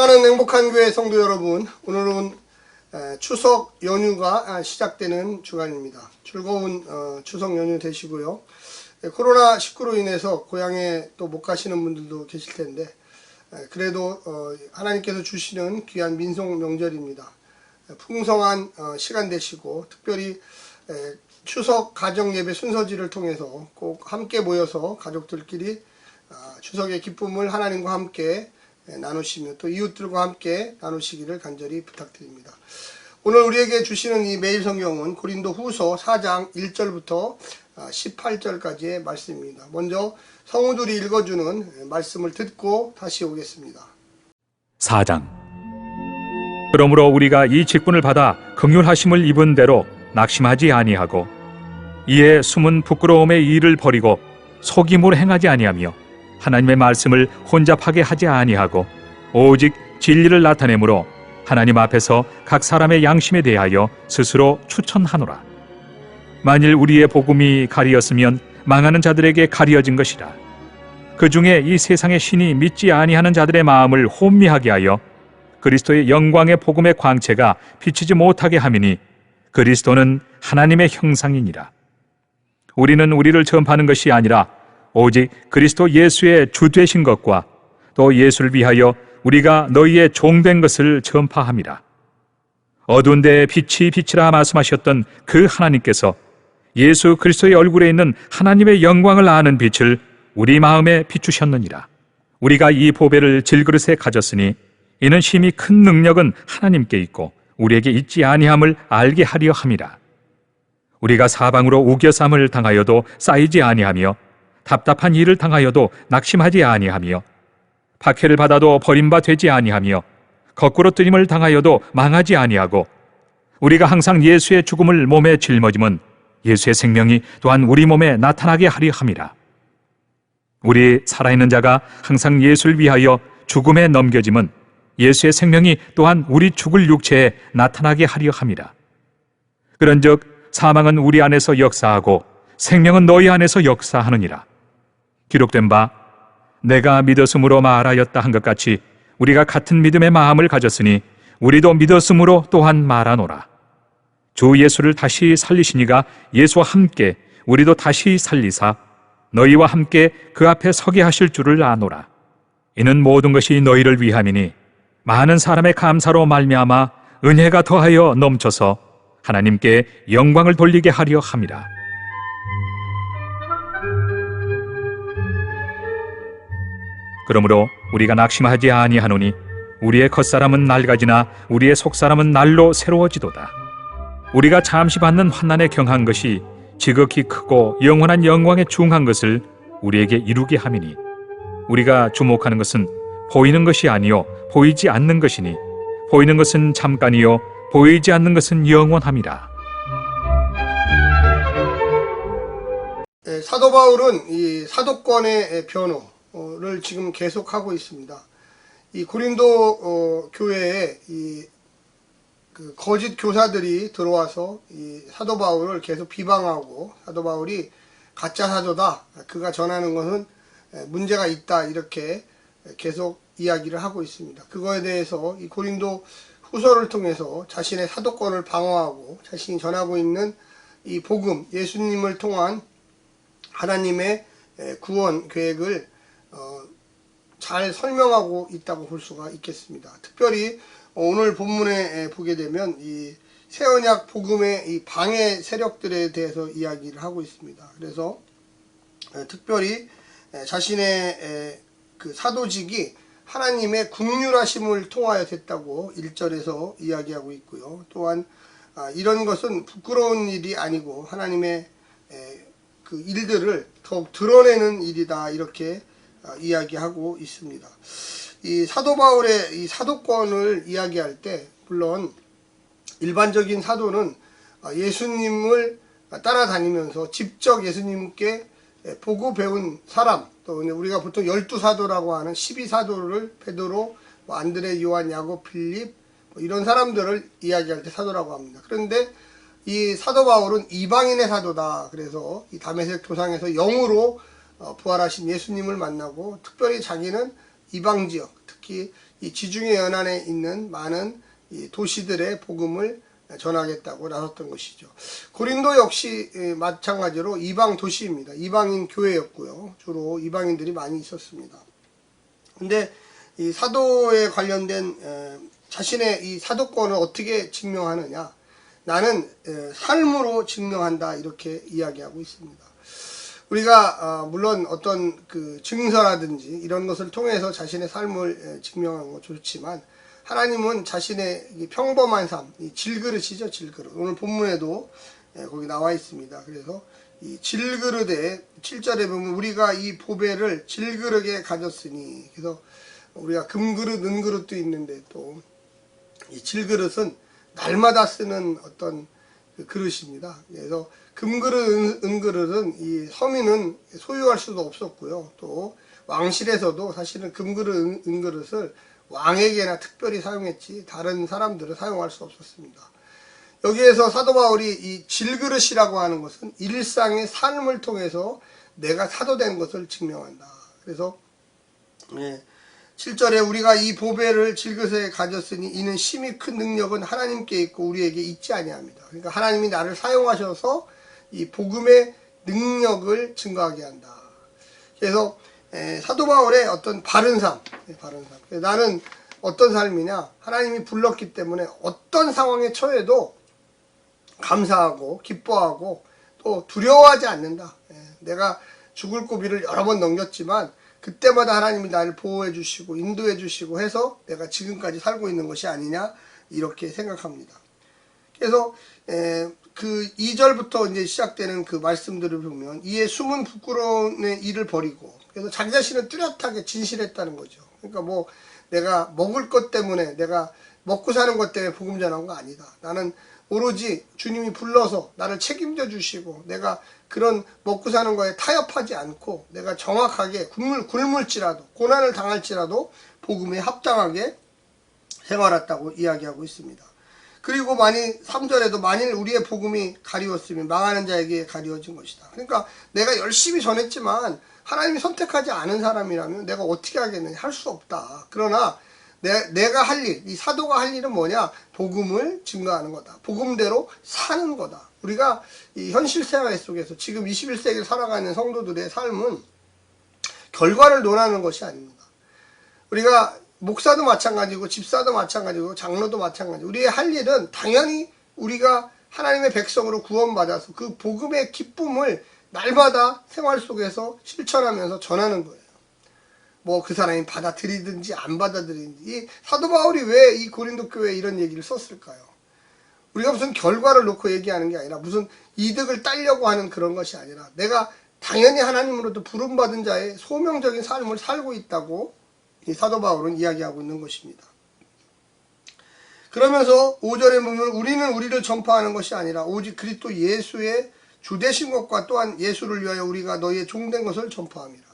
사랑하는 행복한 교회 성도 여러분, 오늘은 추석 연휴가 시작되는 주간입니다. 즐거운 추석 연휴 되시고요. 코로나19로 인해서 고향에 또 못 가시는 분들도 계실 텐데, 그래도 하나님께서 주시는 귀한 민속 명절입니다. 풍성한 시간 되시고, 특별히 추석 가정 예배 순서지를 통해서 꼭 함께 모여서 가족들끼리 추석의 기쁨을 하나님과 함께 나누시며 또 이웃들과 함께 나누시기를 간절히 부탁드립니다. 오늘 우리에게 주시는 이 매일 성경은 고린도 후서 4장 1절부터 18절까지의 말씀입니다. 먼저 성우들이 읽어주는 말씀을 듣고 다시 오겠습니다. 4장. 그러므로 우리가 이 직분을 받아 긍휼하심을 입은 대로 낙심하지 아니하고 이에 숨은 부끄러움의 일을 버리고 속임으로 행하지 아니하며 하나님의 말씀을 혼잡하게 하지 아니하고 오직 진리를 나타내므로 하나님 앞에서 각 사람의 양심에 대하여 스스로 추천하노라. 만일 우리의 복음이 가리었으면 망하는 자들에게 가리어진 것이라. 그 중에 이 세상의 신이 믿지 아니하는 자들의 마음을 혼미하게 하여 그리스도의 영광의 복음의 광채가 비치지 못하게 함이니 그리스도는 하나님의 형상이니라. 우리는 우리를 전파하는 것이 아니라 오직 그리스도 예수의 주 되신 것과 또 예수를 위하여 우리가 너희의 종된 것을 전파함이라. 어두운 데에 빛이 빛이라 말씀하셨던 그 하나님께서 예수 그리스도의 얼굴에 있는 하나님의 영광을 아는 빛을 우리 마음에 비추셨느니라. 우리가 이 보배를 질그릇에 가졌으니 이는 심히 큰 능력은 하나님께 있고 우리에게 있지 아니함을 알게 하려 함이라. 우리가 사방으로 우겨쌈을 당하여도 쌓이지 아니하며 답답한 일을 당하여도 낙심하지 아니하며 박해를 받아도 버림바 되지 아니하며 거꾸로 뜨림을 당하여도 망하지 아니하고 우리가 항상 예수의 죽음을 몸에 짊어짐은 예수의 생명이 또한 우리 몸에 나타나게 하려 함이라. 우리 살아있는 자가 항상 예수를 위하여 죽음에 넘겨짐은 예수의 생명이 또한 우리 죽을 육체에 나타나게 하려 함이라. 그런즉 사망은 우리 안에서 역사하고 생명은 너희 안에서 역사하느니라. 기록된 바 내가 믿었으므로 말하였다 한 것 같이 우리가 같은 믿음의 마음을 가졌으니 우리도 믿었으므로 또한 말하노라. 주 예수를 다시 살리시니가 예수와 함께 우리도 다시 살리사 너희와 함께 그 앞에 서게 하실 줄을 아노라. 이는 모든 것이 너희를 위함이니 많은 사람의 감사로 말미암아 은혜가 더하여 넘쳐서 하나님께 영광을 돌리게 하려 함이라. 그러므로 우리가 낙심하지 아니하노니 우리의 겉사람은 낡아지나 우리의 속사람은 날로 새로워지도다. 우리가 잠시 받는 환난에 경한 것이 지극히 크고 영원한 영광에 중한 것을 우리에게 이루게 함이니 우리가 주목하는 것은 보이는 것이 아니요 보이지 않는 것이니 보이는 것은 잠깐이요 보이지 않는 것은 영원함이라. 사도 바울은 이 사도권의 변호를 지금 계속하고 있습니다. 이 고린도 교회에 그 거짓 교사들이 들어와서 이 사도 바울을 계속 비방하고 사도 바울이 가짜 사도다, 그가 전하는 것은 문제가 있다, 이렇게 계속 이야기를 하고 있습니다. 그거에 대해서 이 고린도 후서를 통해서 자신의 사도권을 방어하고 자신이 전하고 있는 이 복음, 예수님을 통한 하나님의 구원 계획을 잘 설명하고 있다고 볼 수가 있겠습니다. 특별히 오늘 본문에 보게 되면 이 새언약 복음의 이 방해 세력들에 대해서 이야기를 하고 있습니다. 그래서 특별히 자신의 그 사도직이 하나님의 긍휼하심을 통하여 됐다고 1절에서 이야기하고 있고요. 또한 이런 것은 부끄러운 일이 아니고 하나님의 그 일들을 더욱 드러내는 일이다, 이렇게 이야기하고 있습니다. 이 사도 바울의 이 사도권을 이야기할 때 물론 일반적인 사도는 예수님을 따라다니면서 직접 예수님께 보고 배운 사람, 또 우리가 보통 12사도라고 하는 12사도를 베드로, 안드레, 요한, 야곱, 필립 이런 사람들을 이야기할 때 사도라고 합니다. 그런데 이 사도 바울은 이방인의 사도다. 그래서 이 다메섹 도상에서 영으로 부활하신 예수님을 만나고 특별히 자기는 이방 지역, 특히 특히 이 지중해 연안에 있는 많은 이 도시들의 복음을 전하겠다고 나섰던 것이죠. 고린도 역시 마찬가지로 이방 도시입니다. 이방인 교회였고요. 주로 이방인들이 많이 있었습니다. 근데 이 사도에 관련된 자신의 이 사도권을 어떻게 증명하느냐? 나는 삶으로 증명한다, 이렇게 이야기하고 있습니다. 우리가 물론 어떤 그 증서라든지 이런 것을 통해서 자신의 삶을 증명하는 건 좋지만, 하나님은 자신의 평범한 삶, 이 질그릇이죠, 질그릇. 오늘 본문에도 거기 나와 있습니다. 그래서 이 질그릇에 7절에 보면 우리가 이 보배를 질그릇에 가졌으니, 그래서 우리가 금그릇, 은그릇도 있는데 또 이 질그릇은 날마다 쓰는 어떤 그 그릇입니다. 그래서 금그릇, 은그릇은 이 서민은 소유할 수도 없었고요. 또 왕실에서도 사실은 금그릇, 은그릇을 왕에게나 특별히 사용했지 다른 사람들은 사용할 수 없었습니다. 여기에서 사도 바울이 이 질그릇이라고 하는 것은 일상의 삶을 통해서 내가 사도된 것을 증명한다. 그래서 7절에 우리가 이 보배를 질그릇에 가졌으니 이는 심히 큰 능력은 하나님께 있고 우리에게 있지 아니합니다. 그러니까 하나님이 나를 사용하셔서 이 복음의 능력을 증거하게 한다. 그래서 사도 바울의 어떤 바른 삶. 나는 어떤 삶이냐? 하나님이 불렀기 때문에 어떤 상황에 처해도 감사하고 기뻐하고 또 두려워하지 않는다. 내가 죽을 고비를 여러 번 넘겼지만 그때마다 하나님이 나를 보호해 주시고 인도해 주시고 해서 내가 지금까지 살고 있는 것이 아니냐, 이렇게 생각합니다. 그래서 그 2절부터 이제 시작되는 그 말씀들을 보면 이에 숨은 부끄러움의 일을 버리고, 그래서 자기 자신은 뚜렷하게 진실했다는 거죠. 그러니까 뭐 내가 먹을 것 때문에, 내가 먹고 사는 것 때문에 복음 전한 거 아니다. 나는 오로지 주님이 불러서 나를 책임져 주시고 내가 그런 먹고 사는 거에 타협하지 않고 내가 정확하게 굶을지라도 고난을 당할지라도 복음에 합당하게 생활했다고 이야기하고 있습니다. 그리고 3절에도 만일 우리의 복음이 가리웠으면 망하는 자에게 가리워진 것이다. 그러니까 내가 열심히 전했지만 하나님이 선택하지 않은 사람이라면 내가 어떻게 하겠느냐, 할 수 없다. 그러나 내가 할 일, 이 사도가 할 일은 뭐냐? 복음을 증거하는 거다. 복음대로 사는 거다. 우리가 이 현실 생활 속에서 지금 21세기를 살아가는 성도들의 삶은 결과를 논하는 것이 아닙니다. 우리가 목사도 마찬가지고 집사도 마찬가지고 장로도 마찬가지고 우리의 할 일은 당연히 우리가 하나님의 백성으로 구원받아서 그 복음의 기쁨을 날마다 생활 속에서 실천하면서 전하는 거예요. 뭐 그 사람이 받아들이든지 안 받아들이든지. 이 사도 바울이 왜 이 고린도 교회에 이런 얘기를 썼을까요? 우리가 무슨 결과를 놓고 얘기하는 게 아니라 무슨 이득을 따려고 하는 그런 것이 아니라 내가 당연히 하나님으로부터 부름받은 자의 소명적인 삶을 살고 있다고 이 사도 바울은 이야기하고 있는 것입니다. 그러면서 5절에 보면 우리는 우리를 전파하는 것이 아니라 오직 그리스도 예수의 주되신 것과 또한 예수를 위하여 우리가 너희의 종된 것을 전파함이라.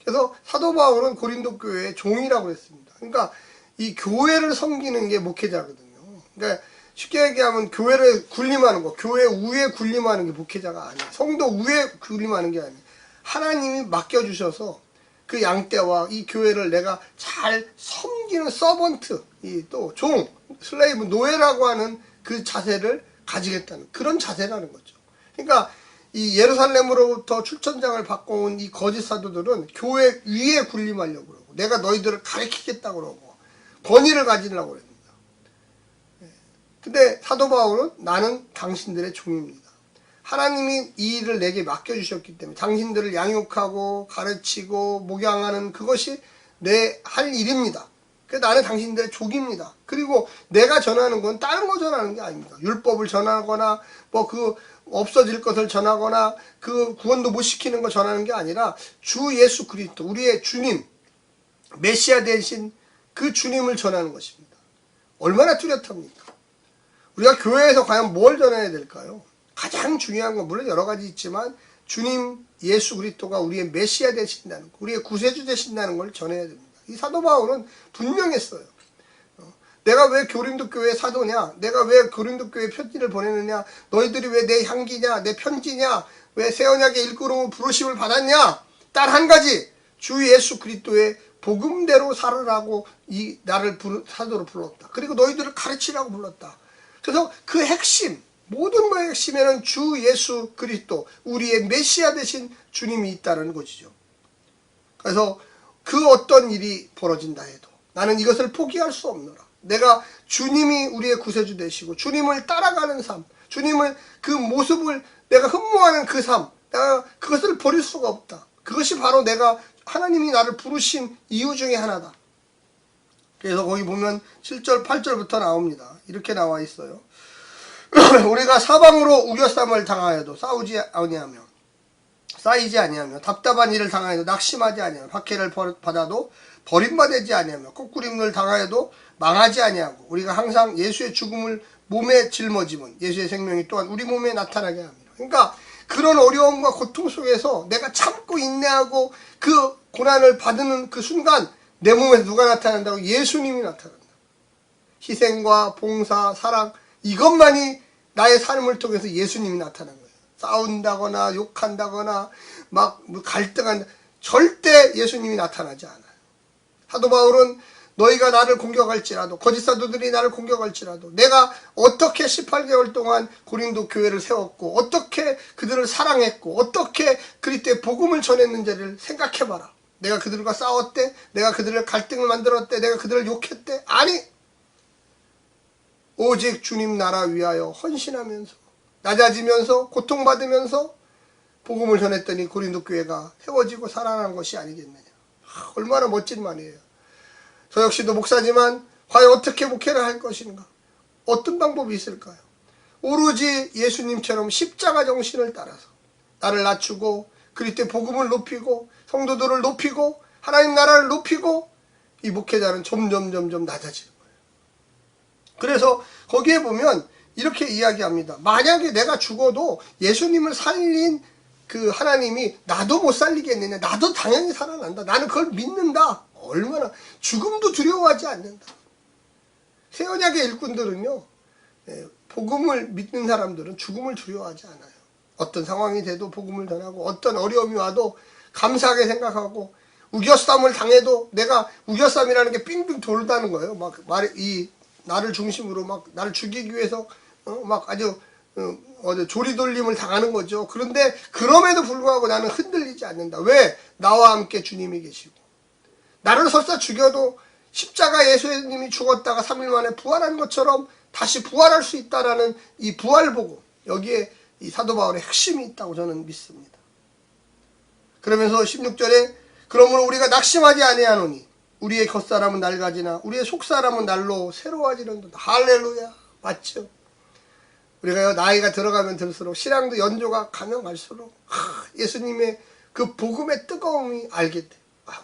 그래서 사도 바울은 고린도 교회의 종이라고 했습니다. 그러니까 이 교회를 섬기는 게 목회자거든요. 그러니까 쉽게 얘기하면 교회를 군림하는 거, 교회 우에 군림하는 게 목회자가 아니에요. 성도 우에 군림하는 게 아니에요. 하나님이 맡겨주셔서 그 양떼와 이 교회를 내가 잘 섬기는 서번트, 이 또 종, 슬레이브, 노예라고 하는 그 자세를 가지겠다는 그런 자세라는 거죠. 그러니까 이 예루살렘으로부터 출천장을 받고 온 이 거짓 사도들은 교회 위에 군림하려고 그러고 내가 너희들을 가르치겠다고 그러고 권위를 가지려고 그럽니다. 근데 사도 바울은 나는 당신들의 종입니다. 하나님이 이 일을 내게 맡겨주셨기 때문에 당신들을 양육하고 가르치고 목양하는 그것이 내 할 일입니다. 그래서 나는 당신들의 족입니다. 그리고 내가 전하는 건 다른 거 전하는 게 아닙니다. 율법을 전하거나 뭐 그 없어질 것을 전하거나 그 구원도 못 시키는 거 전하는 게 아니라 주 예수 그리스도 우리의 주님 메시아 대신 그 주님을 전하는 것입니다. 얼마나 뚜렷합니까? 우리가 교회에서 과연 뭘 전해야 될까요? 가장 중요한 건 물론 여러 가지 있지만 주님 예수 그리스도가 우리의 메시아 되신다는 거, 우리의 구세주 되신다는 걸 전해야 됩니다. 이 사도 바울은 분명했어요. 내가 왜 고린도 교회 사도냐? 내가 왜 고린도 교회 편지를 보내느냐? 너희들이 왜 내 향기냐? 내 편지냐? 왜 새 언약의 일꾼으로 부르심을 받았냐? 딱 한 가지, 주 예수 그리스도의 복음대로 살으라고 나를 사도로 불렀다. 그리고 너희들을 가르치라고 불렀다. 그래서 그 핵심, 모든 것의 핵심에는 주 예수 그리스도, 우리의 메시아 되신 주님이 있다는 것이죠. 그래서 그 어떤 일이 벌어진다 해도 나는 이것을 포기할 수 없노라. 내가 주님이 우리의 구세주 되시고 주님을 따라가는 삶, 주님을 그 모습을 내가 흠모하는 그 삶, 내가 그것을 버릴 수가 없다. 그것이 바로 내가 하나님이 나를 부르신 이유 중에 하나다. 그래서 거기 보면 7절 8절부터 나옵니다. 이렇게 나와 있어요. 우리가 사방으로 우겨쌈을 당하여도 쌓이지 아니하며 답답한 일을 당하여도 낙심하지 아니하며 박해를 받아도 버림받지 아니하며 거꾸림을 당하여도 망하지 아니하고 우리가 항상 예수의 죽음을 몸에 짊어지면 예수의 생명이 또한 우리 몸에 나타나게 합니다. 그러니까 그런 어려움과 고통 속에서 내가 참고 인내하고 그 고난을 받는 그 순간 내 몸에서 누가 나타난다고? 예수님이 나타난다. 희생과 봉사, 사랑, 이것만이 나의 삶을 통해서 예수님이 나타난 거예요. 싸운다거나 욕한다거나 막 갈등한다, 절대 예수님이 나타나지 않아요. 사도 바울은 너희가 나를 공격할지라도, 거짓 사도들이 나를 공격할지라도, 내가 어떻게 18개월 동안 고린도 교회를 세웠고 어떻게 그들을 사랑했고 어떻게 그리스도의 복음을 전했는지를 생각해봐라. 내가 그들과 싸웠대? 내가 그들을 갈등을 만들었대? 내가 그들을 욕했대? 아니! 오직 주님 나라 위하여 헌신하면서 낮아지면서 고통받으면서 복음을 전했더니 고린도 교회가 세워지고 살아난 것이 아니겠느냐. 얼마나 멋진 말이에요. 저 역시도 목사지만 과연 어떻게 목회를 할 것인가? 어떤 방법이 있을까요? 오로지 예수님처럼 십자가 정신을 따라서 나를 낮추고 그리스도의 복음을 높이고 성도들을 높이고 하나님 나라를 높이고 이 목회자는 점점 낮아지는 거예요. 그래서 거기에 보면 이렇게 이야기합니다. 만약에 내가 죽어도 예수님을 살린 그 하나님이 나도 못 살리겠느냐. 나도 당연히 살아난다. 나는 그걸 믿는다. 얼마나 죽음도 두려워하지 않는다. 새 언약의 일꾼들은요, 복음을 믿는 사람들은 죽음을 두려워하지 않아요. 어떤 상황이 돼도 복음을 전하고 어떤 어려움이 와도 감사하게 생각하고 우겨쌈을 당해도 내가 우겨쌈이라는 게 빙빙 돌다는 거예요. 막 나를 중심으로 막 나를 죽이기 위해서 막 아주 조리돌림을 당하는 거죠. 그런데 그럼에도 불구하고 나는 흔들리지 않는다. 왜? 나와 함께 주님이 계시고 나를 설사 죽여도 십자가 예수님이 죽었다가 3일 만에 부활한 것처럼 다시 부활할 수 있다라는 이 부활복음, 여기에 이 사도 바울의 핵심이 있다고 저는 믿습니다. 그러면서 16절에 그러므로 우리가 낙심하지 아니하노니 우리의 겉사람은 낡아지나 우리의 속사람은 날로 새로워지는도다. 할렐루야. 맞죠? 우리가 나이가 들어가면 들수록 신앙도 연조가 가면 갈수록 예수님의 그 복음의 뜨거움이 알게 돼.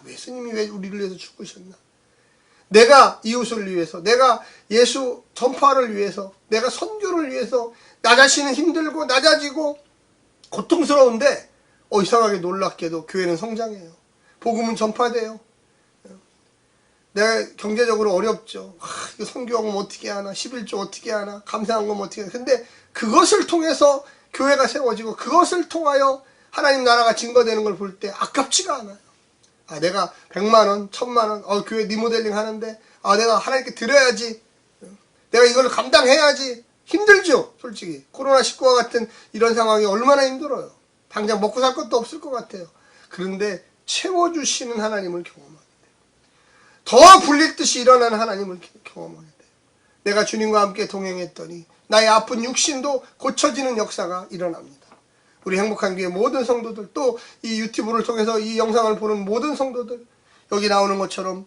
예수님이 왜 우리를 위해서 죽으셨나? 내가 이웃을 위해서, 내가 예수 전파를 위해서, 내가 선교를 위해서 나 자신은 힘들고 낮아지고 고통스러운데 이상하게 놀랍게도 교회는 성장해요. 복음은 전파돼요. 내가 경제적으로 어렵죠. 이거 선교하면 어떻게 하나, 11조 어떻게 하나, 감사한금 어떻게 하나. 근데 그것을 통해서 교회가 세워지고 그것을 통하여 하나님 나라가 증거되는 걸 볼 때 아깝지가 않아요. 내가 100만원, 1000만원, 교회 리모델링 하는데, 내가 하나님께 드려야지. 내가 이걸 감당해야지. 힘들죠, 솔직히. 코로나19와 같은 이런 상황이 얼마나 힘들어요. 당장 먹고 살 것도 없을 것 같아요. 그런데 채워주시는 하나님을 경험하게 돼요. 더 불릴 듯이 일어나는 하나님을 경험하게 돼요. 내가 주님과 함께 동행했더니 나의 아픈 육신도 고쳐지는 역사가 일어납니다. 우리 행복한 교회 모든 성도들, 또 이 유튜브를 통해서 이 영상을 보는 모든 성도들, 여기 나오는 것처럼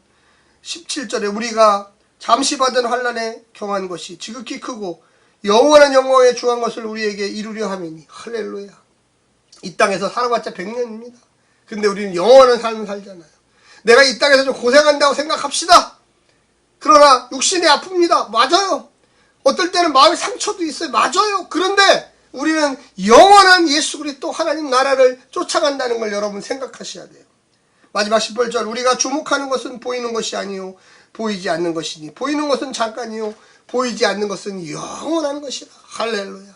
17절에 우리가 잠시 받은 환난에 경한 것이 지극히 크고 영원한 영광에 중한 것을 우리에게 이루려 함이니 할렐루야. 이 땅에서 살아봤자 100년입니다. 근데 우리는 영원한 삶을 살잖아요. 내가 이 땅에서 좀 고생한다고 생각합시다. 그러나 육신이 아픕니다. 맞아요. 어떨 때는 마음의 상처도 있어요. 맞아요. 그런데 우리는 영원한 예수 그리스도 하나님 나라를 쫓아간다는 걸 여러분 생각하셔야 돼요. 마지막 18절 우리가 주목하는 것은 보이는 것이 아니요 보이지 않는 것이니 보이는 것은 잠깐이요 보이지 않는 것은 영원한 것이라. 할렐루야.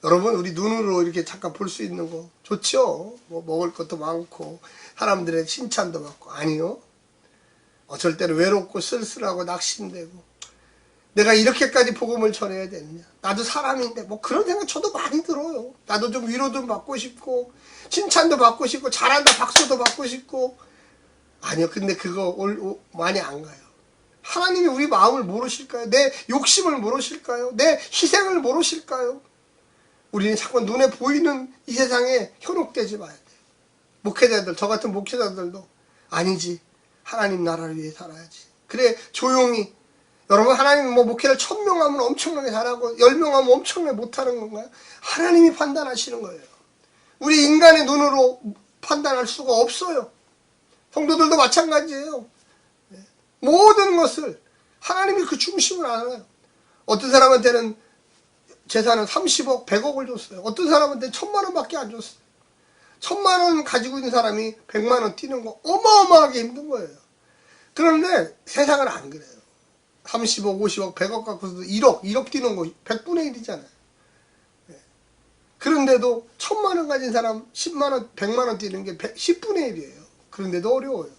여러분 우리 눈으로 이렇게 잠깐 볼 수 있는 거 좋죠. 뭐 먹을 것도 많고 사람들의 칭찬도 받고. 아니요. 어쩔 때는 외롭고 쓸쓸하고 낙심되고 내가 이렇게까지 복음을 전해야 되느냐. 나도 사람인데 뭐 그런 생각 저도 많이 들어요. 나도 좀 위로 좀 받고 싶고 칭찬도 받고 싶고 잘한다 박수도 받고 싶고. 아니요. 근데 그거 많이 안 가요. 하나님이 우리 마음을 모르실까요? 내 욕심을 모르실까요? 내 희생을 모르실까요? 우리는 자꾸 눈에 보이는 이 세상에 현혹되지 마야 돼요. 목회자들, 저 같은 목회자들도 아니지. 하나님 나라를 위해 살아야지. 그래 조용히. 여러분 하나님 뭐 목회를 1000명 하면 엄청나게 잘하고 10명 하면 엄청나게 못하는 건가요? 하나님이 판단하시는 거예요. 우리 인간의 눈으로 판단할 수가 없어요. 성도들도 마찬가지예요. 모든 것을 하나님이 그 중심을 알아요. 어떤 사람한테는 재산은 30억, 100억을 줬어요. 어떤 사람한테는 1000만 원밖에 안 줬어요. 1000만 원 가지고 있는 사람이 100만 원 뛰는 거 어마어마하게 힘든 거예요. 그런데 세상은 안 그래요. 30억, 50억, 100억 갖고서도 1억 뛰는 거 100분의 1이잖아요. 그런데도 1000만 원 가진 사람 10만 원, 100만 원 뛰는 게 10분의 1이에요. 그런데도 어려워요.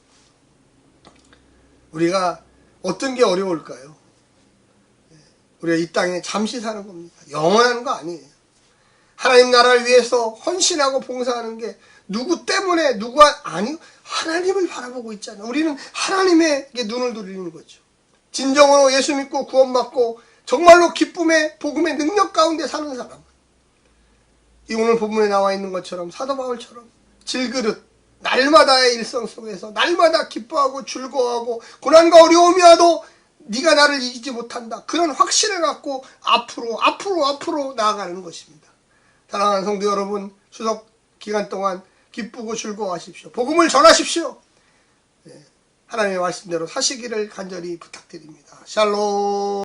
우리가 어떤 게 어려울까요? 우리가 이 땅에 잠시 사는 겁니다. 영원한 거 아니에요. 하나님 나라를 위해서 헌신하고 봉사하는 게 누구 때문에 누가 아니 하나님을 바라보고 있잖아요. 우리는 하나님에게 눈을 돌리는 거죠. 진정으로 예수 믿고 구원받고 정말로 기쁨의 복음의 능력 가운데 사는 사람. 이 오늘 본문에 나와 있는 것처럼 사도 바울처럼 질그릇 날마다의 일상 속에서 날마다 기뻐하고 즐거워하고 고난과 어려움이 와도 네가 나를 이기지 못한다. 그런 확신을 갖고 앞으로 나아가는 것입니다. 사랑하는 성도 여러분, 추석 기간 동안 기쁘고 즐거워하십시오. 복음을 전하십시오. 하나님의 말씀대로 사시기를 간절히 부탁드립니다. 샬롬.